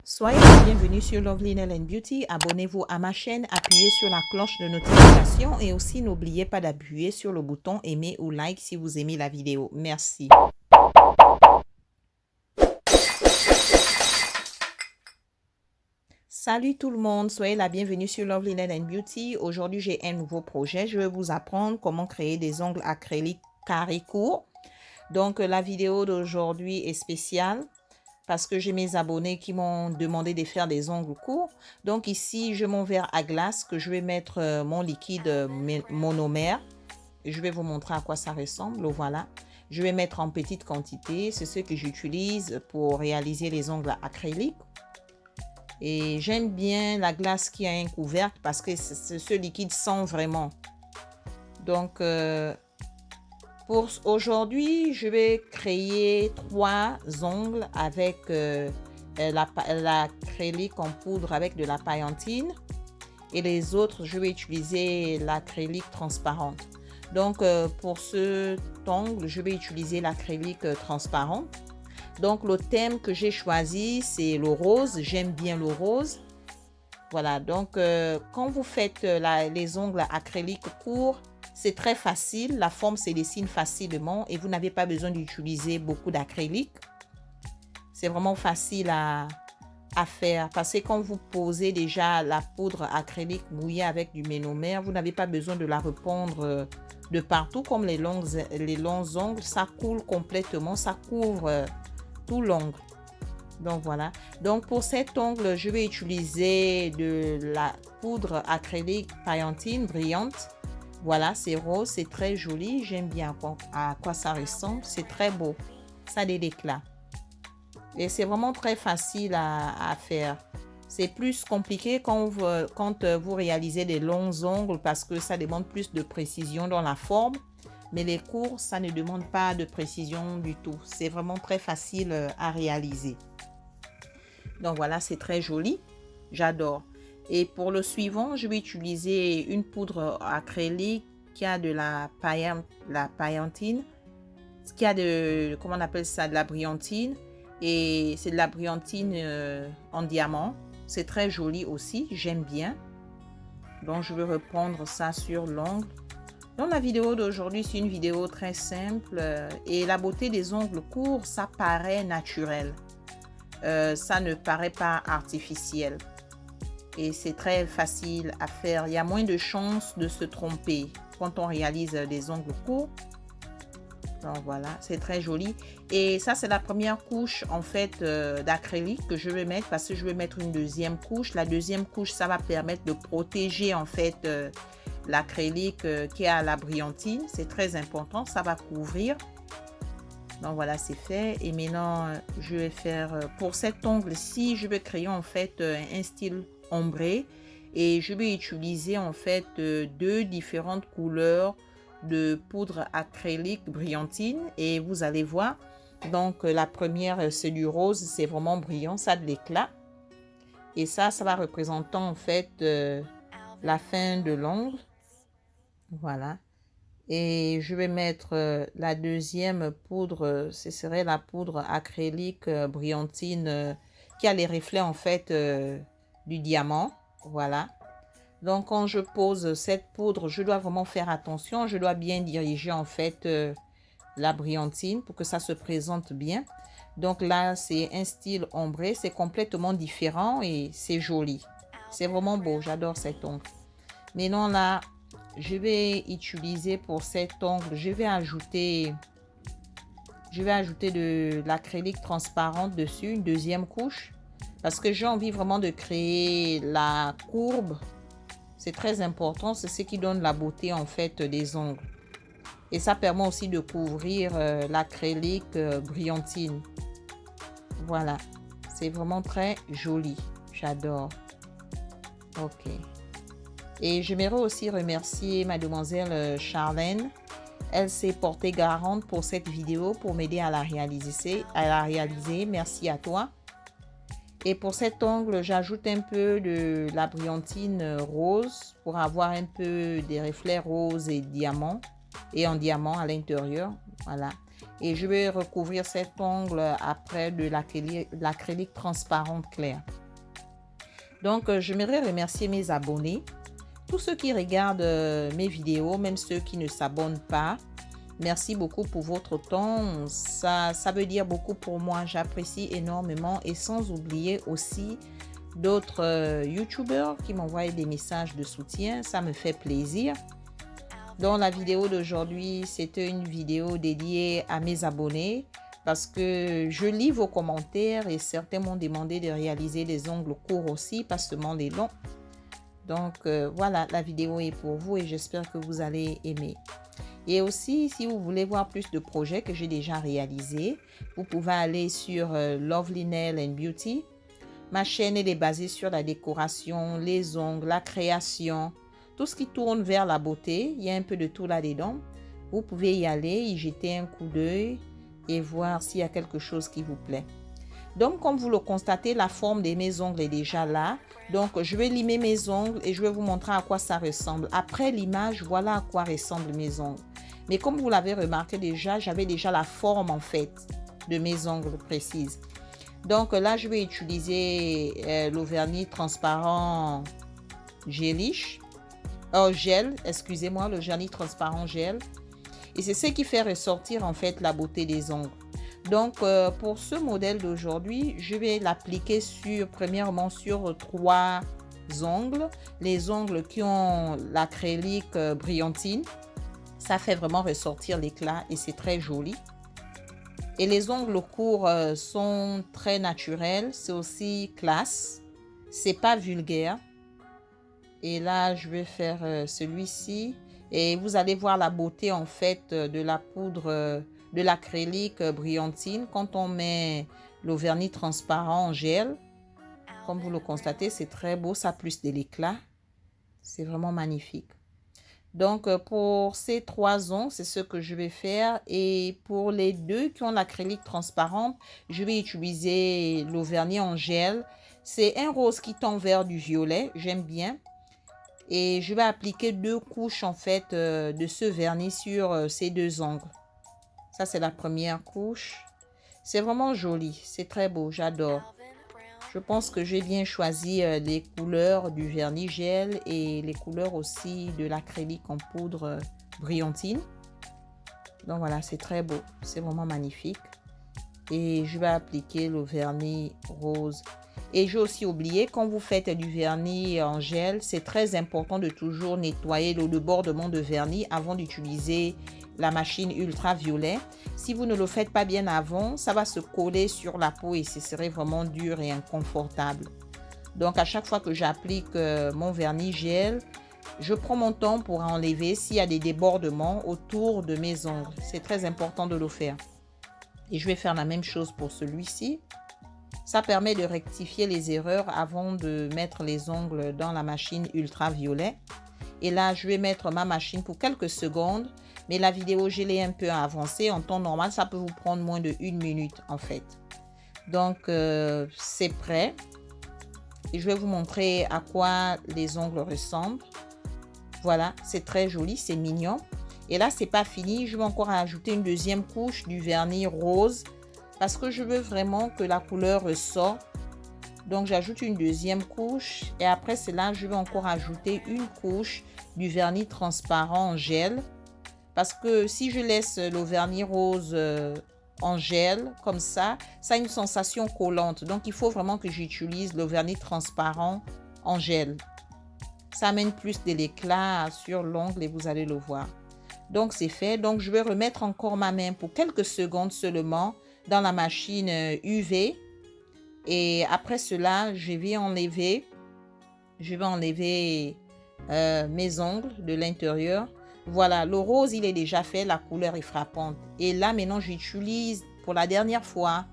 Soyez les bienvenus sur Lovely Nail Beauty. Abonnez-vous à ma chaîne, appuyez sur la cloche de notification et aussi n'oubliez pas d'appuyer sur le bouton aimer ou like si vous aimez la vidéo. Merci. Salut tout le monde, soyez la bienvenue sur Lovely Nail Beauty. Aujourd'hui, j'ai un nouveau projet. Je vais vous apprendre comment créer des ongles acryliques carrés courts. Donc, la vidéo d'aujourd'hui est spéciale parce que j'ai mes abonnés qui m'ont demandé de faire des ongles courts. Donc ici, j'ai mon verre à glace que je vais mettre mon liquide monomère. Je vais vous montrer à quoi ça ressemble. Voilà. Je vais mettre en petite quantité. C'est ce que j'utilise pour réaliser les ongles acryliques. Et j'aime bien la glace qui a un couvercle parce que ce liquide sent vraiment. Donc, pour aujourd'hui, je vais créer 3 ongles avec l'acrylique en poudre avec de la paillantine. Et les autres, je vais utiliser l'acrylique transparente. Donc, pour cet ongle, je vais utiliser l'acrylique transparent. Donc, le thème que j'ai choisi, c'est le rose. J'aime bien le rose. Voilà, donc quand vous faites les ongles acryliques courts, c'est très facile, la forme se dessine facilement et vous n'avez pas besoin d'utiliser beaucoup d'acrylique. C'est vraiment facile à faire parce que quand vous posez déjà la poudre acrylique mouillée avec du ménomère, vous n'avez pas besoin de la répandre de partout comme les longs ongles. Ça coule complètement, ça couvre tout l'ongle. Donc voilà, donc pour cet ongle, je vais utiliser de la poudre acrylique paillantine brillante. Voilà, c'est rose, c'est très joli. J'aime bien à quoi ça ressemble. C'est très beau. Ça a de l'éclat. Et c'est vraiment très facile à faire. C'est plus compliqué quand vous réalisez des longs ongles parce que ça demande plus de précision dans la forme. Mais les courts, ça ne demande pas de précision du tout. C'est vraiment très facile à réaliser. Donc voilà, c'est très joli. J'adore. Et pour le suivant, je vais utiliser une poudre acrylique qui a de la paillantine, qui a de, comment on appelle ça, de la brillantine. Et c'est de la brillantine en diamant. C'est très joli aussi, j'aime bien. Donc je vais reprendre ça sur l'ongle. Donc la vidéo d'aujourd'hui, c'est une vidéo très simple. Et la beauté des ongles courts, ça paraît naturel. Ça ne paraît pas artificiel. Et c'est très facile à faire. Il y a moins de chances de se tromper quand on réalise des ongles courts. Donc voilà, c'est très joli. Et ça, c'est la première couche en fait d'acrylique que je vais mettre parce que je vais mettre une deuxième couche. La deuxième couche, ça va permettre de protéger en fait l'acrylique qui a la brillantine. C'est très important, ça va couvrir. Donc voilà, c'est fait. Et maintenant, je vais faire pour cet ongle-ci, je vais créer en fait un style ombré et je vais utiliser en fait 2 différentes couleurs de poudre acrylique brillantine et vous allez voir. Donc la première, c'est du rose, c'est vraiment brillant, ça a de l'éclat. Et ça va représenter en fait la fin de l'ongle. Voilà. Et je vais mettre la deuxième poudre, ce serait la poudre acrylique brillantine qui a les reflets en fait du diamant. Voilà. Donc quand je pose cette poudre, je dois vraiment faire attention. Je dois bien diriger en fait la brillantine pour que ça se présente bien. Donc là, c'est un style ombré. C'est complètement différent et c'est joli. C'est vraiment beau. J'adore cet ongle. Maintenant là, je vais utiliser pour cet ongle, je vais ajouter de l'acrylique transparente dessus, une deuxième couche, parce que j'ai envie vraiment de créer la courbe. C'est très important, c'est ce qui donne la beauté en fait des ongles. Et ça permet aussi de couvrir l'acrylique brillantine. Voilà, c'est vraiment très joli, j'adore. Ok. Et j'aimerais aussi remercier mademoiselle Charlène. Elle s'est portée garante pour cette vidéo pour m'aider à la réaliser. Merci à toi. Et pour cet ongle, j'ajoute un peu de la brillantine rose pour avoir un peu des reflets roses et diamants. Et en diamant à l'intérieur. Voilà. Et je vais recouvrir cet ongle après de l'acrylique transparente claire. Donc, j'aimerais remercier mes abonnés, tous ceux qui regardent mes vidéos, même ceux qui ne s'abonnent pas. Merci beaucoup pour votre temps. Ça veut dire beaucoup pour moi. J'apprécie énormément. Et sans oublier aussi d'autres YouTubeurs qui m'envoient des messages de soutien. Ça me fait plaisir. Donc, la vidéo d'aujourd'hui, c'était une vidéo dédiée à mes abonnés parce que je lis vos commentaires et certains m'ont demandé de réaliser des ongles courts aussi, pas seulement les longs. Donc, voilà, la vidéo est pour vous et j'espère que vous allez aimer. Et aussi, si vous voulez voir plus de projets que j'ai déjà réalisés, vous pouvez aller sur Lovely Nail and Beauty. Ma chaîne elle est basée sur la décoration, les ongles, la création, tout ce qui tourne vers la beauté. Il y a un peu de tout là-dedans. Vous pouvez y aller, y jeter un coup d'œil et voir s'il y a quelque chose qui vous plaît. Donc, comme vous le constatez, la forme de mes ongles est déjà là. Donc, je vais limer mes ongles et je vais vous montrer à quoi ça ressemble. Après l'image, voilà à quoi ressemblent mes ongles. Mais comme vous l'avez remarqué déjà, j'avais déjà la forme en fait de mes ongles précises. Donc là, je vais utiliser le vernis transparent gelish. Gel, excusez-moi, le vernis transparent gel. Et c'est ce qui fait ressortir en fait la beauté des ongles. Donc, pour ce modèle d'aujourd'hui, je vais l'appliquer premièrement sur 3 ongles. Les ongles qui ont l'acrylique brillantine. Ça fait vraiment ressortir l'éclat et c'est très joli. Et les ongles courts sont très naturels. C'est aussi classe. C'est pas vulgaire. Et là, je vais faire celui-ci. Et vous allez voir la beauté en fait de la poudre de l'acrylique brillantine quand on met le vernis transparent en gel. Comme vous le constatez, c'est très beau, ça a plus de l'éclat. C'est vraiment magnifique. Donc, pour ces 3 ongles, c'est ce que je vais faire. Et pour les 2 qui ont l'acrylique transparente, je vais utiliser le vernis en gel. C'est un rose qui tend vers du violet, j'aime bien. Et je vais appliquer 2 couches en fait de ce vernis sur ces 2 ongles. Ça, c'est la première couche. C'est vraiment joli. C'est très beau. J'adore. Je pense que j'ai bien choisi les couleurs du vernis gel et les couleurs aussi de l'acrylique en poudre brillantine. Donc voilà, c'est très beau. C'est vraiment magnifique. Et je vais appliquer le vernis rose. Et j'ai aussi oublié, quand vous faites du vernis en gel, c'est très important de toujours nettoyer le débordement de vernis avant d'utiliser la machine ultraviolet. Si vous ne le faites pas bien avant, ça va se coller sur la peau et ce serait vraiment dur et inconfortable. Donc, à chaque fois que j'applique mon vernis gel, je prends mon temps pour enlever s'il y a des débordements autour de mes ongles. C'est très important de le faire. Et je vais faire la même chose pour celui-ci. Ça permet de rectifier les erreurs avant de mettre les ongles dans la machine ultraviolet. Et là, je vais mettre ma machine pour quelques secondes. Mais la vidéo, je l'ai un peu avancée. En temps normal, ça peut vous prendre moins de 1 minute en fait. Donc, c'est prêt. Et je vais vous montrer à quoi les ongles ressemblent. Voilà, c'est très joli, c'est mignon. Et là, c'est pas fini. Je vais encore ajouter une deuxième couche du vernis rose parce que je veux vraiment que la couleur ressorte. Donc, j'ajoute une deuxième couche. Et après cela, je vais encore ajouter une couche du vernis transparent en gel. Parce que si je laisse le vernis rose en gel, comme ça a une sensation collante. Donc, il faut vraiment que j'utilise le vernis transparent en gel. Ça amène plus de l'éclat sur l'ongle et vous allez le voir. Donc, c'est fait. Donc, je vais remettre encore ma main pour quelques secondes seulement dans la machine UV. Et après cela, je vais enlever mes ongles de l'intérieur. Voilà, le rose, il est déjà fait, la couleur est frappante. Et là, maintenant, j'utilise pour la dernière fois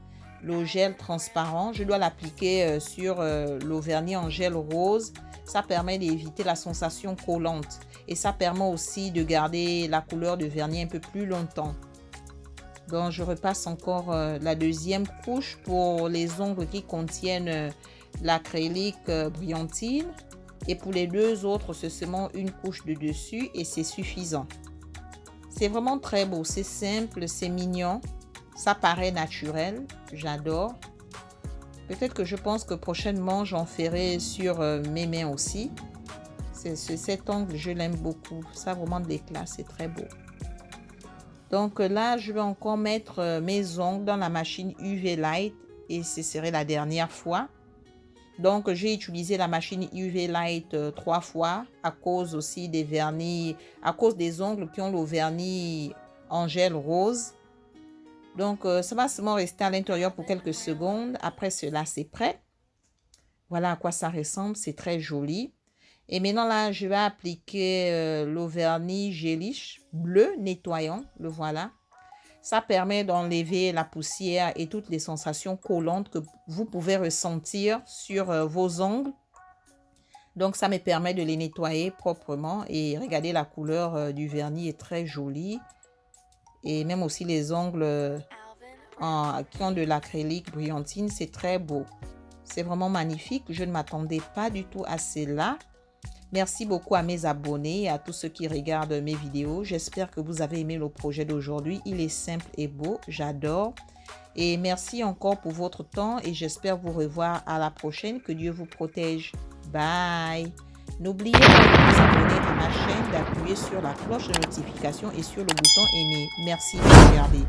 le gel transparent. Je dois l'appliquer sur le vernis en gel rose. Ça permet d'éviter la sensation collante. Et ça permet aussi de garder la couleur de vernis un peu plus longtemps. Donc, je repasse encore la deuxième couche pour les ongles qui contiennent l'acrylique brillantine. Et pour les 2 autres, c'est seulement une couche de dessus et c'est suffisant. C'est vraiment très beau, c'est simple, c'est mignon. Ça paraît naturel, j'adore. Peut-être que je pense que prochainement, j'en ferai sur mes mains aussi. Cet ongle, je l'aime beaucoup. Ça a vraiment de l'éclat, c'est très beau. Donc là, je vais encore mettre mes ongles dans la machine UV Light et ce serait la dernière fois. Donc, j'ai utilisé la machine UV Light 3 fois à cause aussi des vernis, à cause des ongles qui ont le vernis en gel rose. Donc, ça va seulement rester à l'intérieur pour quelques secondes. Après cela, c'est prêt. Voilà à quoi ça ressemble. C'est très joli. Et maintenant, là, je vais appliquer le vernis gélish bleu nettoyant. Le voilà. Ça permet d'enlever la poussière et toutes les sensations collantes que vous pouvez ressentir sur vos ongles. Donc, ça me permet de les nettoyer proprement. Et regardez, la couleur du vernis est très jolie. Et même aussi les ongles qui ont de l'acrylique brillantine, c'est très beau. C'est vraiment magnifique. Je ne m'attendais pas du tout à cela. Merci beaucoup à mes abonnés et à tous ceux qui regardent mes vidéos. J'espère que vous avez aimé le projet d'aujourd'hui. Il est simple et beau. J'adore. Et merci encore pour votre temps et j'espère vous revoir à la prochaine. Que Dieu vous protège. Bye. N'oubliez pas de vous abonner à ma chaîne, d'appuyer sur la cloche de notification et sur le bouton aimer. Merci de regarder.